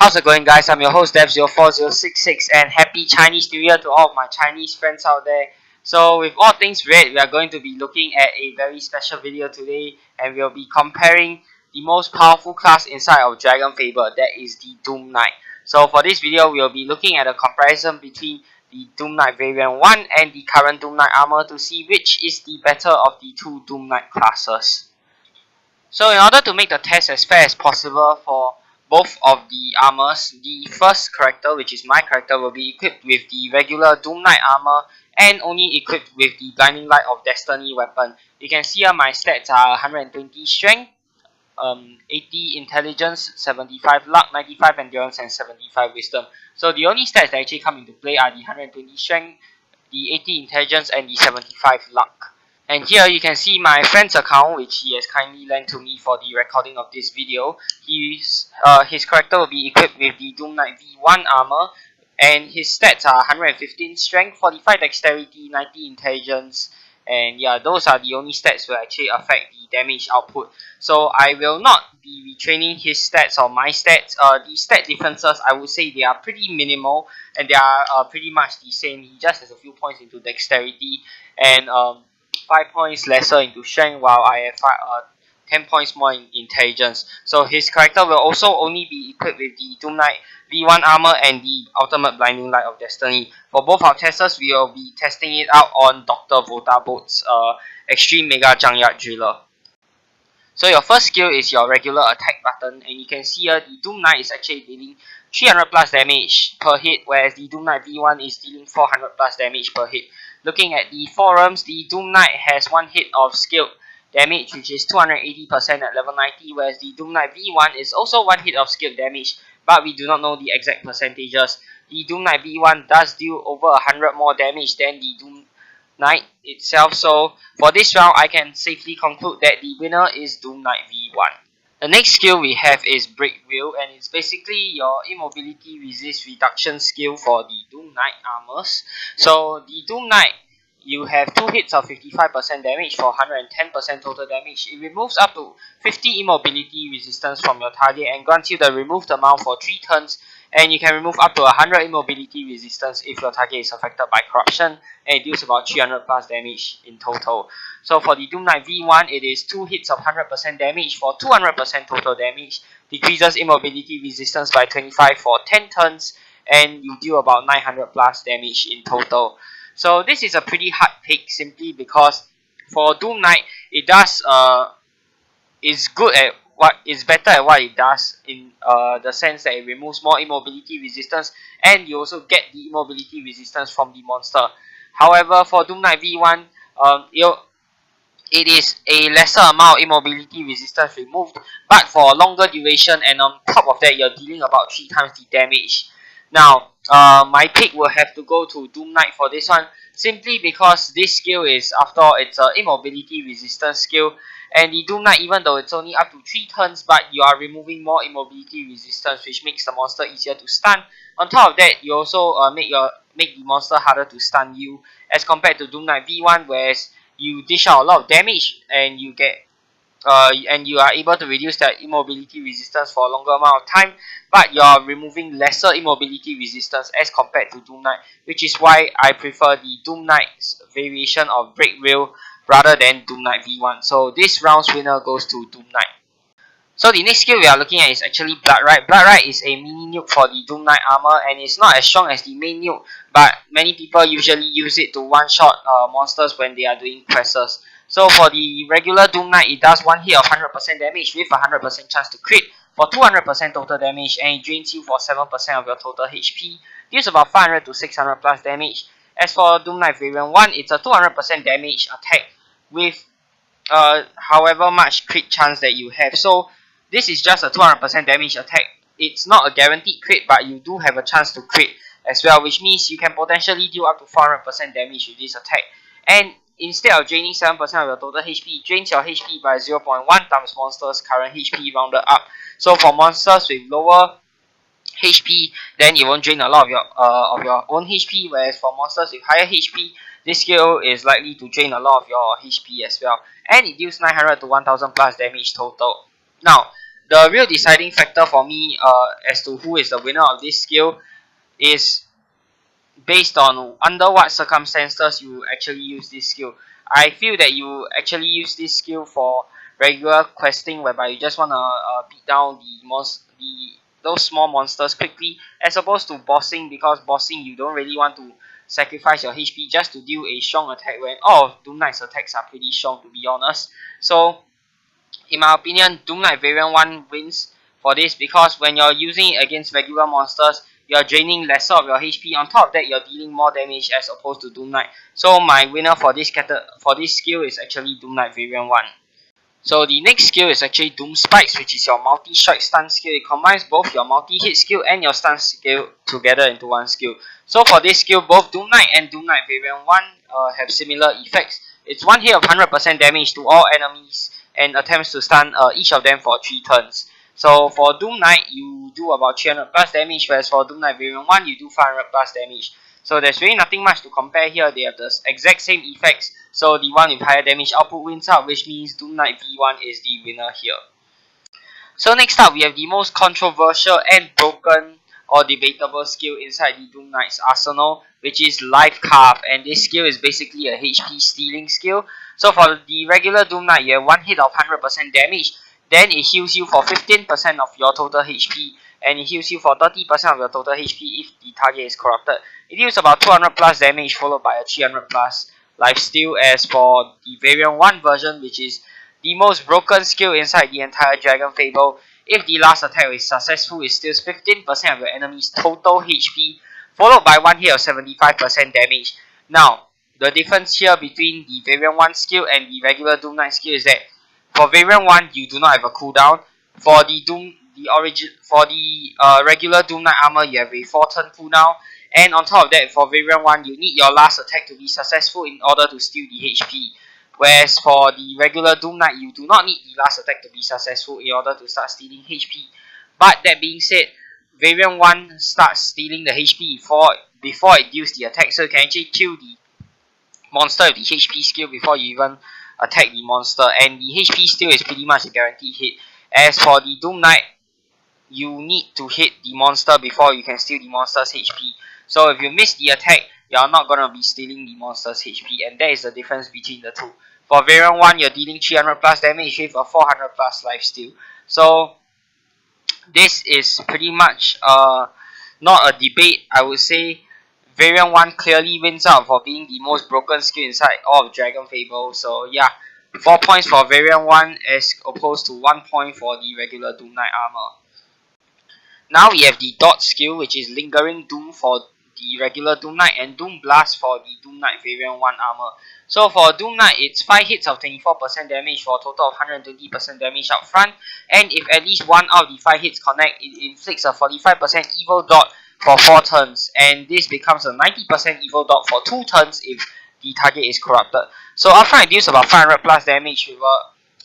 How's it going, guys? I'm your host Dev04066 and happy Chinese New Year to all of my Chinese friends out there. So with all things red, we are going to be looking at a very special video today, and we'll be comparing the most powerful class inside of DragonFable, that is the DoomKnight. So for this video, we'll be looking at a comparison between the DoomKnight V1 and the current DoomKnight Armor to see which is the better of the two DoomKnight classes. So in order to make the test as fair as possible for both of the armors, the first character, which is my character, will be equipped with the regular DoomKnight Armor and only equipped with the Blinding Light of Destiny weapon. You can see here my stats are 120 strength, 80 intelligence, 75 luck, 95 endurance and 75 wisdom. So the only stats that actually come into play are the 120 strength, the 80 intelligence and the 75 luck. And here you can see my friend's account, which he has kindly lent to me for the recording of this video. His character will be equipped with the DoomKnight V1 armor, and his stats are 115 strength, 45 dexterity, 90 intelligence, and yeah, those are the only stats that actually affect the damage output. So I will not be retraining his stats or my stats. The stat differences, I would say they are pretty minimal, and they are pretty much the same. He just has a few points into dexterity and 5 points lesser into strength, while I have 10 points more in intelligence. So his character will also only be equipped with the DoomKnight V1 armor and the ultimate Blinding Light of Destiny. For both our tests, we will be testing it out on Dr. Votaboat's Extreme Mega Junkyard Driller. So your first skill is your regular attack button, and you can see here the DoomKnight is actually dealing 300 plus damage per hit, whereas the DoomKnight V1 is dealing 400 plus damage per hit. Looking at the forums, the DoomKnight has 1 hit of skilled damage, which is 280% at level 90, whereas the DoomKnight V1 is also 1 hit of skilled damage, but we do not know the exact percentages. The DoomKnight V1 does deal over 100 more damage than the DoomKnight itself, so for this round, I can safely conclude that the winner is DoomKnight V1. The next skill we have is Break Wheel, and it's basically your immobility resist reduction skill for the DoomKnight armors. So the DoomKnight, you have 2 hits of 55% damage for 110% total damage. It removes up to 50 immobility resistance from your target and grants you the removed amount for 3 turns, and you can remove up to 100 immobility resistance if your target is affected by corruption, and it deals about 300 plus damage in total. So for the DoomKnight V1, it is 2 hits of 100% damage for 200% total damage, decreases immobility resistance by 25 for 10 turns, and you deal about 900 plus damage in total. So this is a pretty hard pick, simply because for DoomKnight, it does is good at what is better at what it does, in the sense that it removes more immobility resistance, and you also get the immobility resistance from the monster. However, for DoomKnight V1, it is a lesser amount of immobility resistance removed, but for a longer duration, and on top of that, you're dealing about 3 times the damage. Now, my pick will have to go to DoomKnight for this one, simply because this skill is, after all, it's an immobility resistance skill, and the DoomKnight, even though it's only up to 3 turns, but you are removing more immobility resistance, which makes the monster easier to stun. On top of that, you also make the monster harder to stun you, as compared to DoomKnight V1, whereas you dish out a lot of damage, and you get and you are able to reduce that immobility resistance for a longer amount of time, but you're removing lesser immobility resistance as compared to DoomKnight, which is why I prefer the DoomKnight's variation of Break Wheel rather than DoomKnight V1. So this round's winner goes to DoomKnight. So the next skill we are looking at is actually Blood Rite. Blood Rite is a mini nuke for the DoomKnight armor, and it's not as strong as the main nuke, but many people usually use it to one-shot monsters when they are doing presses. So for the regular DoomKnight, it does 1 hit of 100% damage with a 100% chance to crit for 200% total damage, and it drains you for 7% of your total HP, deals about 500 to 600 plus damage. As for DoomKnight Variant 1, it's a 200% damage attack with however much crit chance that you have. So this is just a 200% damage attack. It's not a guaranteed crit, but you do have a chance to crit as well, which means you can potentially deal up to 400% damage with this attack. And instead of draining 7% of your total HP, it drains your HP by 0.1 times monster's current HP rounded up. So for monsters with lower HP, then it won't drain a lot of your own HP, whereas for monsters with higher HP, this skill is likely to drain a lot of your HP as well. And it deals 900 to 1000 plus damage total. Now, the real deciding factor for me as to who is the winner of this skill is based on under what circumstances you actually use this skill. I feel that you actually use this skill for regular questing, whereby you just wanna beat down those small monsters quickly, as opposed to bossing, because bossing you don't really want to sacrifice your HP just to deal a strong attack when all of DoomKnight's attacks are pretty strong, to be honest. So in my opinion, DoomKnight Variant 1 wins for this, because when you're using it against regular monsters, you're draining lesser of your HP. On top of that, you're dealing more damage as opposed to DoomKnight. So my winner for this skill is actually DoomKnight Variant 1. So the next skill is actually Doom Spikes, which is your multi-strike stun skill. It combines both your multi-hit skill and your stun skill together into one skill. So for this skill, both DoomKnight and DoomKnight Variant 1 have similar effects. It's one hit of 100% damage to all enemies and attempts to stun each of them for 3 turns. So for DoomKnight, you do about 300 plus damage, whereas for DoomKnight Variant 1, you do 500 plus damage. So there's really nothing much to compare here. They have the exact same effects. So the one with higher damage output wins out, which means DoomKnight V1 is the winner here. So next up, we have the most controversial and broken or debatable skill inside the DoomKnight's arsenal, which is Life Carve. And this skill is basically a HP stealing skill. So for the regular DoomKnight, you have one hit of 100% damage. Then it heals you for 15% of your total HP. And it heals you for 30% of your total HP if the target is corrupted. It deals about 200 plus damage followed by a 300 plus lifesteal. As for the Variant 1 version, which is the most broken skill inside the entire DragonFable, if the last attack is successful, it steals 15% of your enemy's total HP, followed by one hit of 75% damage. Now, the difference here between the Variant 1 skill and the regular DoomKnight skill is that for Variant 1, you do not have a cooldown. For the regular DoomKnight Armor, you have a 4-turn cooldown. And on top of that, for Variant 1, you need your last attack to be successful in order to steal the HP. Whereas for the regular DoomKnight, you do not need the last attack to be successful in order to start stealing HP. But that being said, Variant 1 starts stealing the HP before it deals the attack. So you can actually kill the monster with the HP skill before you even attack the monster. And the HP steal is pretty much a guaranteed hit. As for the DoomKnight, you need to hit the monster before you can steal the monster's HP. So if you miss the attack, you are not going to be stealing the monster's HP, and that is the difference between the two. For Variant 1, you're dealing 300 plus damage with a 400 plus lifesteal. So this is pretty much not a debate. I would say Variant 1 clearly wins out for being the most broken skill inside all of DragonFable. So yeah, 4 points for Variant 1 as opposed to 1 point for the regular DoomKnight Armor. Now we have the Dot skill, which is Lingering Doom for the regular DoomKnight and Doom Blast for the DoomKnight Variant 1 Armor. So for DoomKnight, it's 5 hits of 24% damage for a total of 120% damage up front. And if at least one out of the 5 hits connect, it inflicts a 45% evil dot for 4 turns. And this becomes a 90% evil dot for 2 turns if the target is corrupted. So upfront it deals about 500 plus damage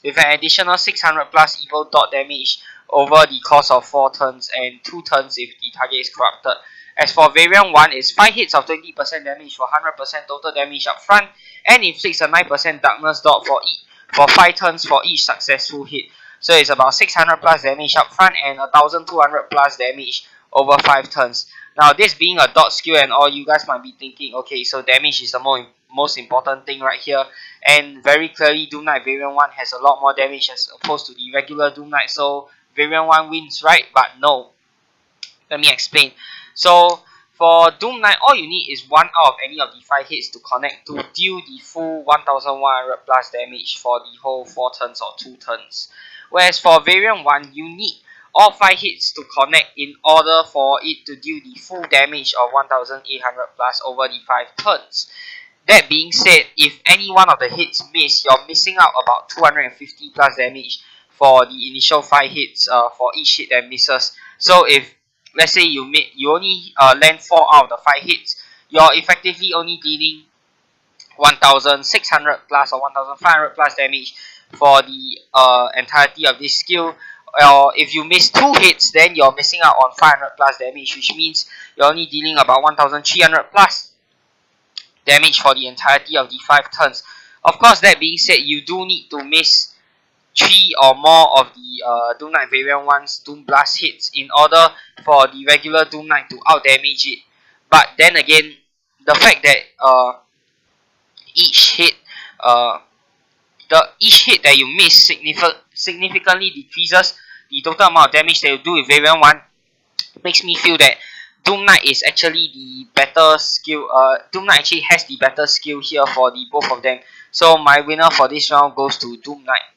with an additional 600 plus evil dot damage over the course of 4 turns and 2 turns if the target is corrupted. As for Variant 1, it's 5 hits of 20% damage for 100% total damage up front and inflicts a 9% darkness dot for 5 turns for each successful hit. So it's about 600 plus damage up front and 1200 plus damage over 5 turns. Now this being a dot skill and all, you guys might be thinking, okay, so damage is the most important thing right here. And very clearly DoomKnight Variant 1 has a lot more damage as opposed to the regular DoomKnight, so Variant 1 wins, right? But no. Let me explain. So for DoomKnight, all you need is 1 out of any of the 5 hits to connect to deal the full 1100 plus damage for the whole 4 turns or 2 turns. Whereas for Variant 1, you need all 5 hits to connect in order for it to deal the full damage of 1800 plus over the 5 turns. That being said, if any one of the hits miss, you're missing out about 250 plus damage for the initial 5 hits for each hit that misses. So if let's say you only land 4 out of the 5 hits, you're effectively only dealing 1600 plus or 1500 plus damage for the entirety of this skill. Or if you miss 2 hits, then you're missing out on 500 plus damage, which means you're only dealing about 1300 plus damage for the entirety of the 5 turns. Of course, that being said, you do need to miss 3 or more of the DoomKnight variant 1's Doom Blast hits in order for the regular DoomKnight to out damage it. But then again, the fact that each hit that you miss significantly decreases the total amount of damage that you do with variant 1 makes me feel that DoomKnight is actually the better skill. DoomKnight actually has the better skill here for the both of them. So my winner for this round goes to DoomKnight.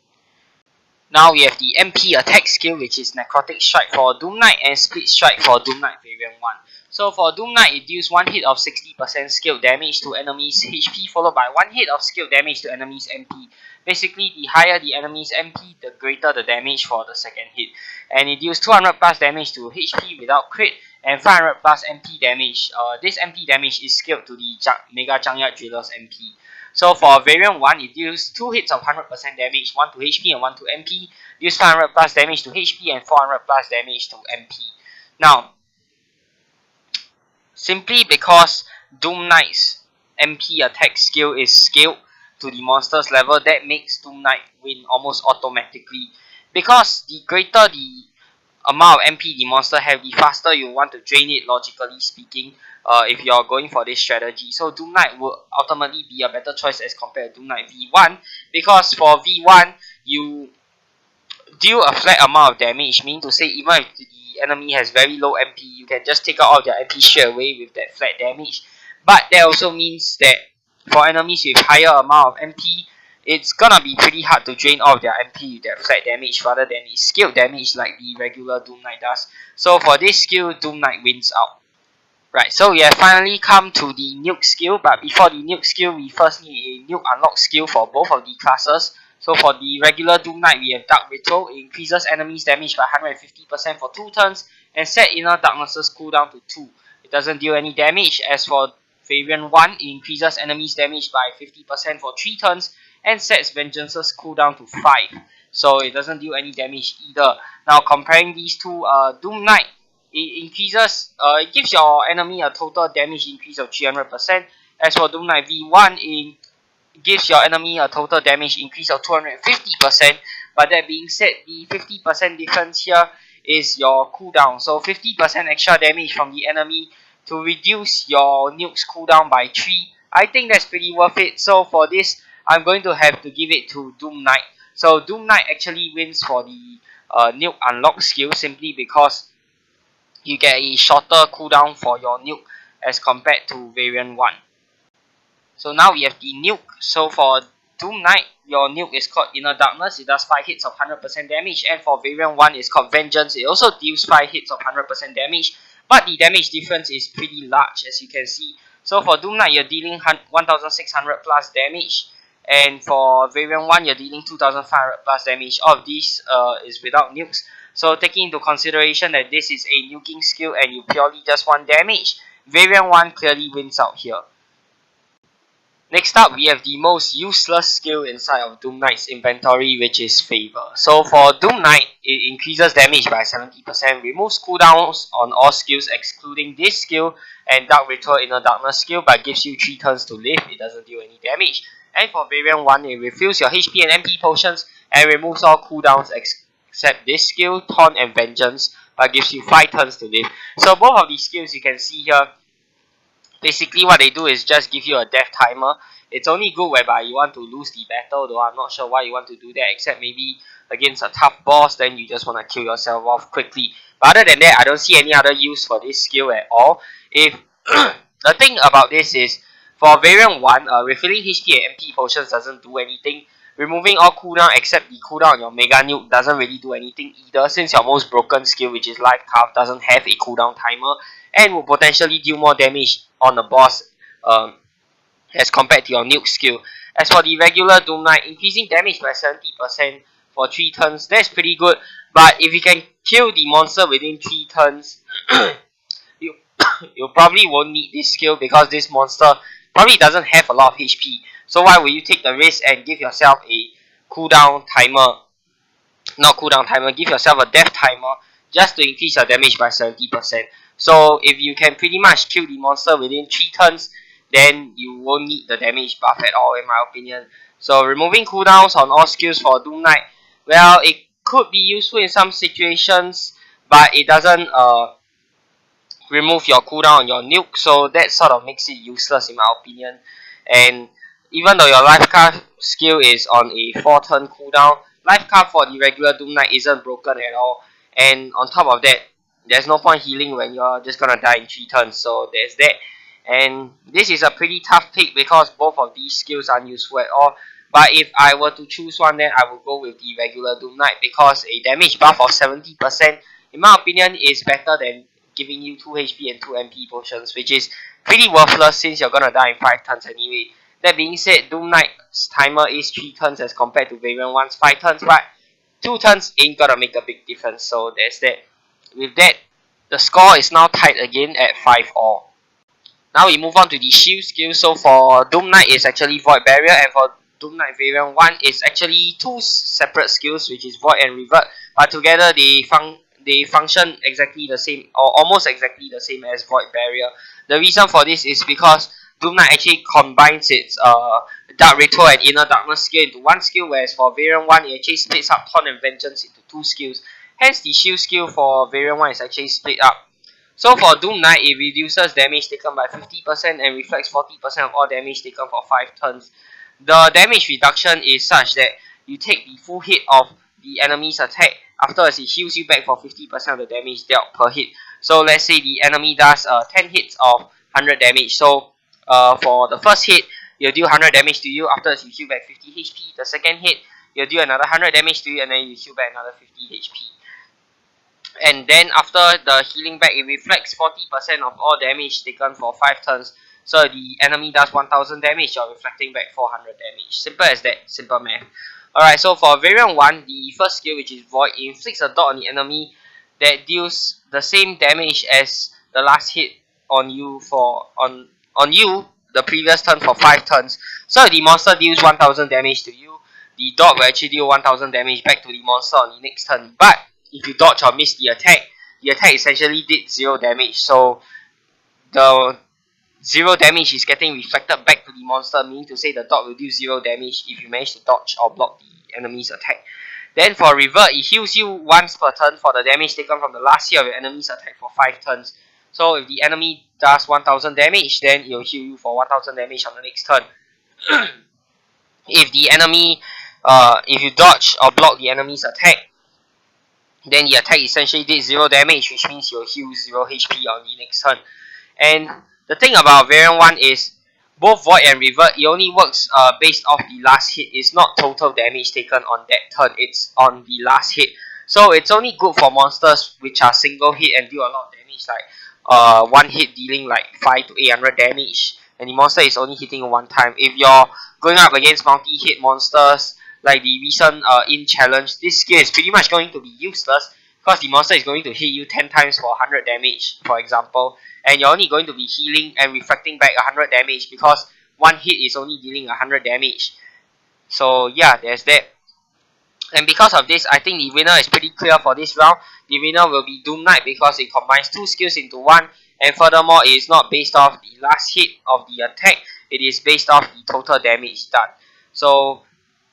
Now we have the MP attack skill, which is Necrotic Strike for DoomKnight and Split Strike for DoomKnight variant 1. So for DoomKnight, it deals 1 hit of 60% scaled damage to enemies' HP, followed by 1 hit of scaled damage to enemies' MP. Basically, the higher the enemy's MP, the greater the damage for the second hit. And it deals 200 plus damage to HP without crit, and 500 plus MP damage. This MP damage is scaled to the Mega Junkyard Driller's MP. So for variant 1, it deals 2 hits of 100% damage, 1 to HP and 1 to MP, deals 500 plus damage to HP and 400 plus damage to MP. Now, simply because DoomKnight's MP attack skill is scaled to the monster's level, that makes DoomKnight win almost automatically. Because the greater the amount of MP the monster have, the faster you want to drain it, logically speaking, if you're going for this strategy. So DoomKnight will ultimately be a better choice as compared to DoomKnight V1, because for V1, you deal a flat amount of damage, meaning to say even if the enemy has very low MP, you can just take out all their MP straight away with that flat damage. But that also means that for enemies with higher amount of MP, it's gonna be pretty hard to drain all of their MP with that flat damage rather than the scaled damage like the regular DoomKnight does. So for this skill, DoomKnight wins out. Right, so we have finally come to the Nuke skill, but before the Nuke skill, we first need a Nuke unlock skill for both of the classes. So for the regular DoomKnight, we have Dark Ritual. It increases enemies' damage by 150% for 2 turns and set Inner Darkness's cooldown to 2. It doesn't deal any damage. As for variant 1, it increases enemies' damage by 50% for 3 turns and sets Vengeance's cooldown to 5. So it doesn't deal any damage either. Now comparing these two, DoomKnight, it gives your enemy a total damage increase of 300%. As for DoomKnight V1, it gives your enemy a total damage increase of 250%. But that being said, the 50% difference here is your cooldown. So 50% extra damage from the enemy to reduce your nuke's cooldown by 3. I think that's pretty worth it. So for this, I'm going to have to give it to DoomKnight. So DoomKnight actually wins for the nuke unlock skill simply because you get a shorter cooldown for your nuke as compared to variant 1. So now we have the nuke. So for DoomKnight, your nuke is called Inner Darkness. It does 5 hits of 100% damage. And for variant 1, it's called Vengeance. It also deals 5 hits of 100% damage. But the damage difference is pretty large, as you can see. So for DoomKnight, you're dealing 1600 plus damage. And for variant 1, you're dealing 2500 plus damage. All of these is without nukes. So taking into consideration that this is a nuking skill and you purely just want damage, variant 1 clearly wins out here. Next up, we have the most useless skill inside of DoomKnight's inventory, which is Favor. So for DoomKnight, it increases damage by 70%, removes cooldowns on all skills excluding this skill and Dark Ritual Inner Darkness skill, but gives you 3 turns to live. It doesn't deal any damage. And for variant 1, it refills your HP and MP potions and removes all cooldowns except this skill, Taunt and Vengeance, but gives you 5 turns to live. So both of these skills you can see here, basically what they do is just give you a death timer. It's only good whereby you want to lose the battle, though I'm not sure why you want to do that, except maybe against a tough boss, then you just want to kill yourself off quickly. But other than that, I don't see any other use for this skill at all. If the thing about this is, for variant 1, refilling HP and MP potions doesn't do anything. Removing all cooldown except the cooldown on your Mega Nuke doesn't really do anything either, since your most broken skill, which is Life Carve, doesn't have a cooldown timer and will potentially deal more damage on the boss as compared to your nuke skill. As for the regular DoomKnight, increasing damage by 70% for 3 turns, that's pretty good. But if you can kill the monster within 3 turns, you probably won't need this skill because this monster probably doesn't have a lot of HP. So why will you take the risk and give yourself a cooldown timer? Not cooldown timer, give yourself a death timer just to increase your damage by 70%. So if you can pretty much kill the monster within 3 turns, then you won't need the damage buff at all, in my opinion. So removing cooldowns on all skills for DoomKnight well, it could be useful in some situations, but it doesn't remove your cooldown on your nuke, so that sort of makes it useless in my opinion. And even though your life card skill is on a 4-turn cooldown, life card for the regular Doom Knight isn't broken at all. And on top of that, there's no point healing when you're just gonna die in 3 turns, so there's that. And this is a pretty tough pick because both of these skills aren't useful at all. But if I were to choose one, then I would go with the regular Doom Knight because a damage buff of 70%, in my opinion, is better than giving you 2 HP and 2 MP potions, which is pretty worthless since you're gonna die in 5 turns anyway. That being said, Doom Knight's timer is 3 turns as compared to Variant 1's 5 turns, but 2 turns ain't gonna make a big difference, so there's that. With that, the score is now tied again at 5-all. Now we move on to the shield skill. So for Doom Knight it's actually Void Barrier, and for Doom Knight Variant 1 it's actually 2 separate skills, which is Void and Revert, but together they function exactly the same, or almost exactly the same as Void Barrier. The reason for this is because Doom Knight actually combines its Dark Ritual and Inner Darkness skill into one skill, whereas for Variant 1 it actually splits up Taunt and Vengeance into 2 skills. Hence the shield skill for Variant 1 is actually split up. So for Doom Knight, it reduces damage taken by 50% and reflects 40% of all damage taken for 5 turns. The damage reduction is such that you take the full hit of the enemy's attack, afterwards it heals you back for 50% of the damage dealt per hit. So let's say the enemy does 10 hits of 100 damage. So for the first hit, you'll deal 100 damage to you, afterwards you heal back 50 HP. The second hit, you'll deal another 100 damage to you, and then you heal back another 50 HP. And then after the healing back, it reflects 40% of all damage taken for 5 turns. So the enemy does 1000 damage, you're reflecting back 400 damage. Simple as that, simple math. Alright, so for Variant 1, the first skill, which is Void, it inflicts a dot on the enemy that deals the same damage as the last hit on you the previous turn for 5 turns. So the monster deals 1000 damage to you, the dot will actually deal 1000 damage back to the monster on the next turn. But if you dodge or miss the attack essentially did 0 damage. So the 0 damage is getting reflected back to the monster, meaning to say the dot will do 0 damage if you manage to dodge or block the enemy's attack. Then for Revert, it heals you once per turn for the damage taken from the last hit of your enemy's attack for 5 turns. So if the enemy does 1000 damage, then it will heal you for 1000 damage on the next turn. If the enemy, if you dodge or block the enemy's attack, then the attack essentially did 0 damage, which means you'll heal 0 HP on the next turn. And the thing about Variant 1 is, both Void and Revert, it only works based off the last hit. It's not total damage taken on that turn, it's on the last hit. So it's only good for monsters which are single hit and deal a lot of damage, like one hit dealing like 500 to 800 damage, and the monster is only hitting 1 time. If you're going up against multi-hit monsters, like the recent in challenge, this skill is pretty much going to be useless because the monster is going to hit you 10 times for 100 damage, for example, and you're only going to be healing and reflecting back 100 damage because one hit is only dealing 100 damage. So yeah, there's that. And because of this, I think the winner is pretty clear for this round. The winner will be Doom Knight because it combines 2 skills into one, and furthermore, it is not based off the last hit of the attack, it is based off the total damage done. So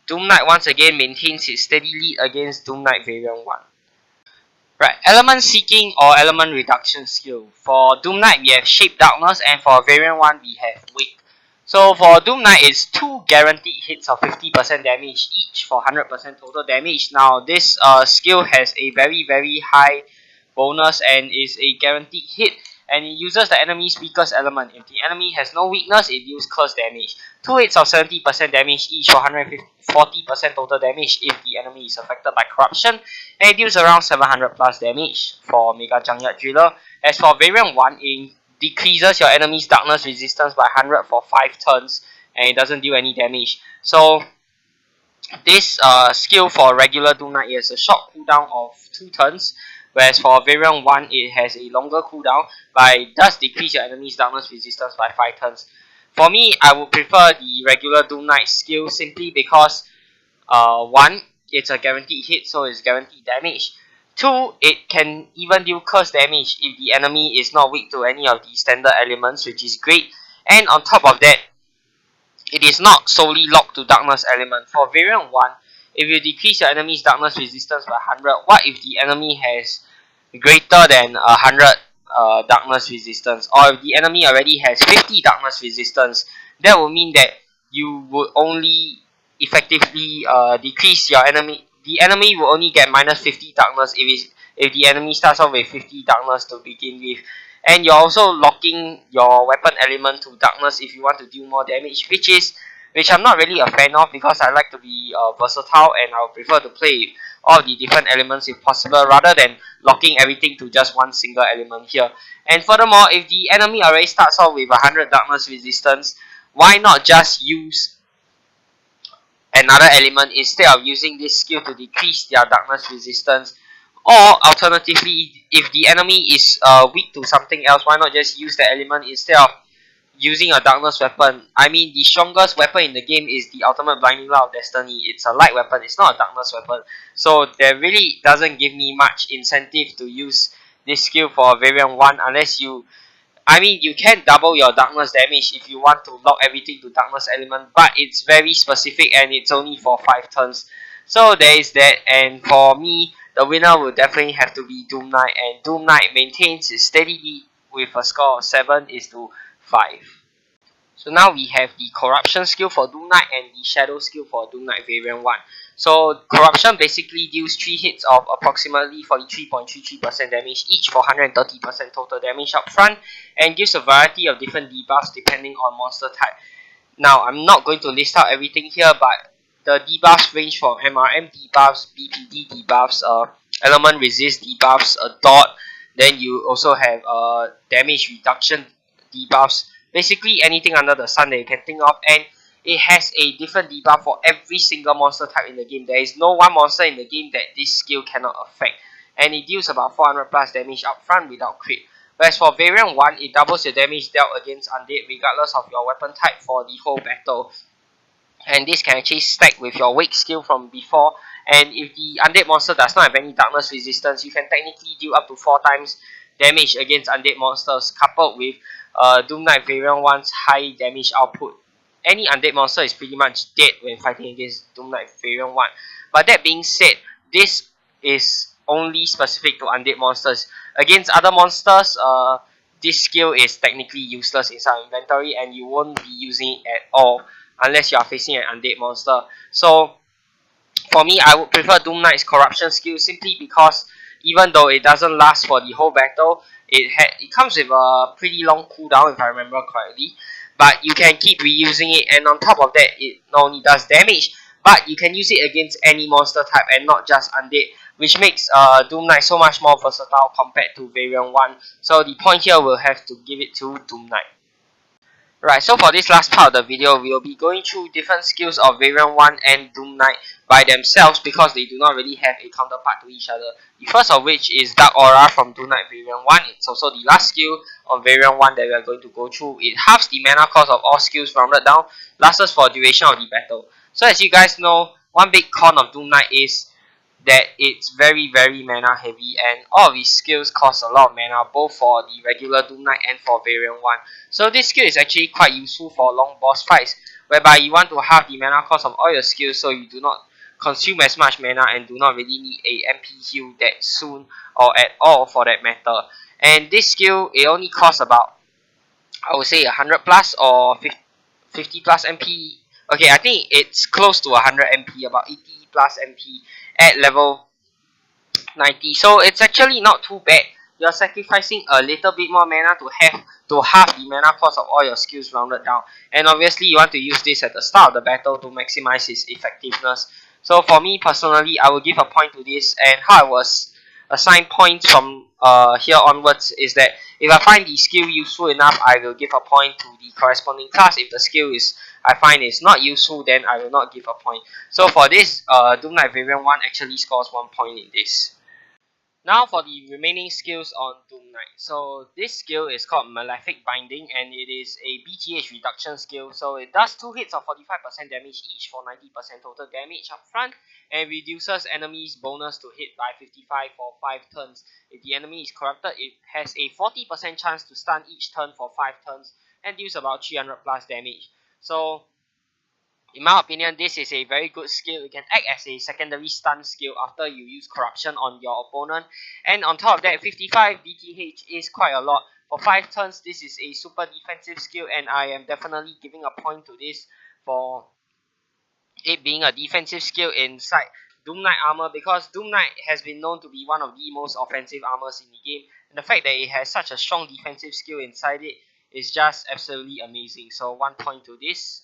Doom Knight once again maintains its steady lead against Doom Knight Variant 1. Right, Element Seeking or Element Reduction skill. For Doom Knight, we have Shape Darkness, and for Variant 1, we have Wake. So for Doom Knight, it's 2 guaranteed hits of 50% damage each for 100% total damage. Now, this skill has a very high bonus and is a guaranteed hit, and it uses the enemy's weakest element. If the enemy has no weakness, it deals curse damage. 2 hits of 70% damage each for 140% total damage if the enemy is affected by corruption, and it deals around 700 plus damage for Mega Junkyard Driller. As for Variant 1, it decreases your enemy's darkness resistance by 100 for 5 turns, and it doesn't deal any damage. So this skill for regular Doom Knight has a short cooldown of 2 turns, whereas for Variant 1 it has a longer cooldown, but it does decrease your enemy's darkness resistance by 5 turns. For me, I would prefer the regular Doom Knight skill simply because 1, it's a guaranteed hit, so it's guaranteed damage. 2, it can even deal curse damage if the enemy is not weak to any of the standard elements, which is great. And on top of that, it is not solely locked to darkness element. For Variant 1, if you decrease your enemy's darkness resistance by 100, what if the enemy has greater than 100 darkness resistance, or if the enemy already has 50 darkness resistance? That will mean that you would only effectively decrease your enemy. The enemy will only get minus 50 darkness if the enemy starts off with 50 darkness to begin with. And you're also locking your weapon element to darkness if you want to do more damage, which I'm not really a fan of, because I like to be versatile, and I would prefer to play all the different elements if possible, rather than locking everything to just one single element here. And furthermore, if the enemy already starts off with 100 darkness resistance, why not just use another element instead of using this skill to decrease their darkness resistance? Or alternatively, if the enemy is weak to something else, why not just use the element instead of using a darkness weapon? I mean, the strongest weapon in the game is the ultimate blinding light of destiny. It's a light weapon, it's not a darkness weapon. So that really doesn't give me much incentive to use this skill for variant 1, unless you, I mean, you can double your darkness damage if you want to lock everything to darkness element, but it's very specific and it's only for 5 turns. So there is that, and for me, the winner will definitely have to be DoomKnight, and DoomKnight maintains his steady lead with a score of 7:5. So now we have the Corruption skill for DoomKnight and the Shadow skill for DoomKnight Variant 1. So Corruption basically deals 3 hits of approximately 43.33% damage each for 130% total damage up front, and gives a variety of different debuffs depending on monster type. Now, I'm not going to list out everything here, but the debuffs range from MRM debuffs, BPD debuffs, element resist debuffs, a dot. Then you also have damage reduction debuffs. Basically anything under the sun that you can think of, and it has a different debuff for every single monster type in the game. There is no one monster in the game that this skill cannot affect, and it deals about 400 plus damage up front without crit. Whereas for variant 1, it doubles your damage dealt against undead regardless of your weapon type for the whole battle. And this can actually stack with your wake skill from before, and if the undead monster does not have any darkness resistance, you can technically deal up to 4 times damage against undead monsters, coupled with DoomKnight Variant 1's high damage output. Any undead monster is pretty much dead when fighting against DoomKnight Variant 1. But that being said, this is only specific to undead monsters. Against other monsters, this skill is technically useless inside your inventory, and you won't be using it at all unless you are facing an undead monster. So for me, I would prefer DoomKnight's Corruption skill, simply because even though it doesn't last for the whole battle, it comes with a pretty long cooldown if I remember correctly. But you can keep reusing it, and on top of that, it not only does damage, but you can use it against any monster type and not just undead, which makes DoomKnight so much more versatile compared to Variant 1. So the point here will have to give it to DoomKnight. Right, so for this last part of the video, we will be going through different skills of Variant 1 and DoomKnight by themselves, because they do not really have a counterpart to each other. The first of which is Dark Aura from DoomKnight Variant 1. It's also the last skill on Variant 1 that we are going to go through. It halves the mana cost of all skills rounded down, lasts for duration of the battle. So as you guys know, one big con of DoomKnight is that it's very mana heavy, and all of his skills cost a lot of mana, both for the regular DoomKnight and for Variant 1. So this skill is actually quite useful for long boss fights, whereby you want to halve the mana cost of all your skills so you do not consume as much mana and do not really need a MP heal that soon, or at all for that matter. And this skill, it only costs about, I would say, 100 plus or 50 plus MP. Okay, I think it's close to 100 MP, about 80 plus MP at level 90. So it's actually not too bad. You're sacrificing a little bit more mana to half the mana cost of all your skills rounded down. And obviously you want to use this at the start of the battle to maximize its effectiveness. So for me personally, I will give a point to this, and how I was assign points from here onwards is that if I find the skill useful enough, I will give a point to the corresponding class. If the skill I find is not useful, then I will not give a point. So for this, DoomKnight Variant 1 actually scores 1 point in this. Now for the remaining skills on DoomKnight. So this skill is called Malefic Binding, and it is a BGH reduction skill. So it does 2 hits of 45% damage each for 90% total damage up front, and reduces enemies' bonus to hit by 55 for 5 turns. If the enemy is corrupted, it has a 40% chance to stun each turn for 5 turns, and deals about 300 plus damage. So In my opinion, this is a very good skill. It can act as a secondary stun skill after you use corruption on your opponent. And on top of that, 55 DTH is quite a lot. For 5 turns, this is a super defensive skill, and I am definitely giving a point to this for it being a defensive skill inside DoomKnight Armor, because DoomKnight has been known to be one of the most offensive armors in the game. And the fact that it has such a strong defensive skill inside it is just absolutely amazing. So 1 point to this.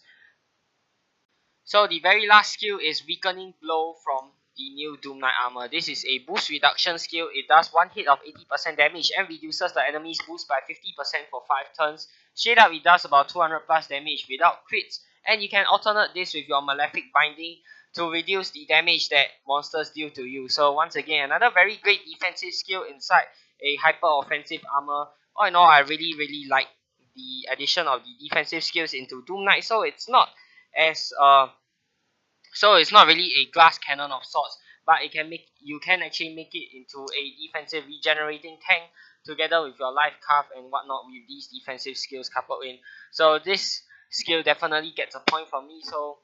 So the very last skill is Weakening Blow from the new DoomKnight Armor. This is a boost reduction skill. It does one hit of 80% damage and reduces the enemy's boost by 50% for 5 turns. Straight up, it does about 200 plus damage without crits, and you can alternate this with your Malefic Binding to reduce the damage that monsters deal to you. So once again, another very great defensive skill inside a hyper offensive armor. All in all, I really like the addition of the defensive skills into DoomKnight. As so it's not really a glass cannon of sorts, but you can actually make it into a defensive regenerating tank together with your life Carve and whatnot with these defensive skills coupled in. So this skill definitely gets a point from me. So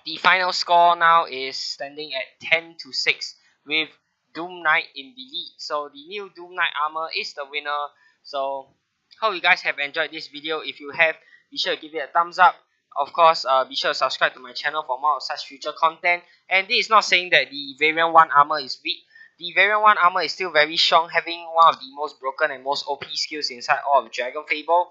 the final score now is standing at 10-6 with DoomKnight in the lead. So the new DoomKnight Armor is the winner. So hope you guys have enjoyed this video. If you have, be sure to give it a thumbs up. Of course, be sure to subscribe to my channel for more of such future content. And this is not saying that the Variant 1 armor is weak. The Variant 1 armor is still very strong, having one of the most broken and most OP skills inside all of DragonFable.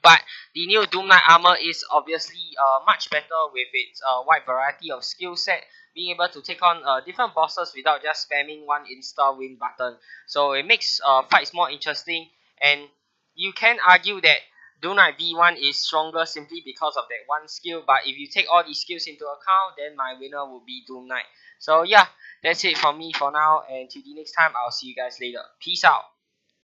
But the new DoomKnight Armor is obviously much better with its wide variety of skill set, being able to take on different bosses without just spamming one insta-win button. So it makes fights more interesting, and you can argue that DoomKnight V1 is stronger simply because of that one skill, but if you take all these skills into account, then my winner would be DoomKnight. So yeah, that's it from me for now, and till the next time, I'll see you guys later. Peace out.